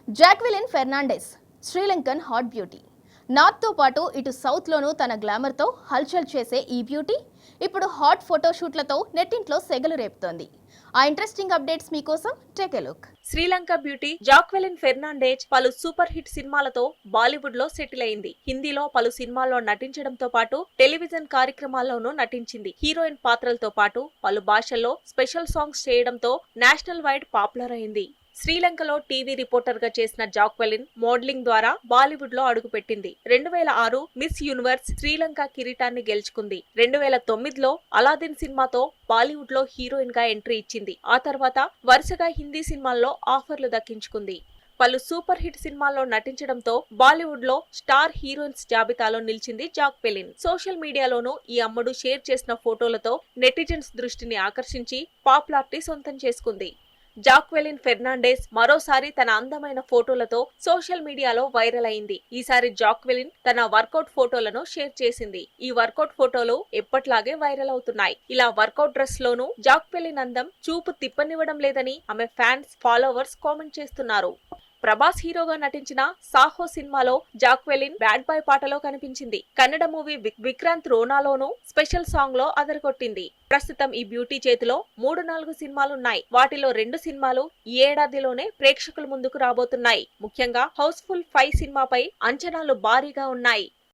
Jacqueline Fernandez Sri Lankan hot beauty. నార్త్తో పాటు ఇటు సౌత్లోనూ తన గ్లామర్తో హల్చల్ చేసే ఈ బ్యూటీ ఇప్పుడు హాట్ ఫోటోషూట్లతో నెట్టింట్లో సెగలు రేపుతోంది. ఆ ఇంట్రెస్టింగ్ అప్డేట్స్ మీకోసం take a look. Sri Lanka beauty Jacqueline Fernandez పలు సూపర్ హిట్ సినిమాలతో బాలీవుడ్ లో సెటిల్ అయింది. హిందీలో పలు సినిమాల్లో నటించడంతో పాటు టెలివిజన్ కార్యక్రమాల్లోనూ నటించింది. హీరోయిన్ పాత్రలతో పాటు పలు భాషల్లో స్పెషల్ సాంగ్స్ చేయడంతో నేషనల్ వైడ్ పాపులర్ అయింది. శ్రీలంకలో టీవీ రిపోర్టర్ గా చేసిన జాక్వెలిన్ మోడలింగ్ ద్వారా బాలీవుడ్ లో అడుగుపెట్టింది. 2006 మిస్ యూనివర్స్ శ్రీలంక కిరీటాన్ని గెలుచుకుంది. 2009లో అలాదిన్ సినిమాతో బాలీవుడ్ లో హీరోయిన్ గా ఎంట్రీ ఇచ్చింది. ఆ తర్వాత వరుసగా హిందీ సినిమాల్లో ఆఫర్లు దక్కించుకుంది. పలు సూపర్ హిట్ సినిమాల్లో నటించడంతో బాలీవుడ్ లో స్టార్ హీరోయిన్స్ జాబితాలో నిలిచింది జాక్వెలిన్. సోషల్ మీడియాలోనూ ఈ అమ్మడు షేర్ చేసిన ఫోటోలతో నెటిజన్స్ దృష్టిని ఆకర్షించి పాపులారిటీ సొంతం చేసుకుంది. జాక్వెలిన్ ఫెర్నాండెస్ మరోసారి తన అందమైన ఫోటోలతో సోషల్ మీడియాలో వైరల్ అయింది. ఈసారి జాక్వెలిన్ తన వర్కౌట్ ఫోటోలను షేర్ చేసింది. ఈ వర్కౌట్ ఫోటోలు ఎప్పట్లాగే వైరల్ అవుతున్నాయి. ఇలా వర్కౌట్ డ్రెస్ లోనూ జాక్వెలిన్ అందం చూపు తిప్పనివ్వడం లేదని ఆమె ఫ్యాన్స్, ఫాలోవర్స్ కామెంట్ చేస్తున్నారు. ప్రభాస్ హీరోగా నటించిన సాహో సినిమాలో జాక్వెలిన్ బ్యాడ్ బాయ్ పాటలో కనిపించింది. కన్నడ మూవీ విక్రాంత్ రోనాలోనూ స్పెషల్ సాంగ్ లో అదరగొట్టింది. ప్రస్తుతం ఈ బ్యూటీ చేతిలో 3-4 సినిమాలున్నాయి. వాటిలో 2 సినిమాలు ఈ ఏడాదిలోనే ప్రేక్షకుల ముందుకు రాబోతున్నాయి. ముఖ్యంగా హౌస్ఫుల్ 5 సినిమాపై అంచనాలు భారీగా ఉన్నాయి.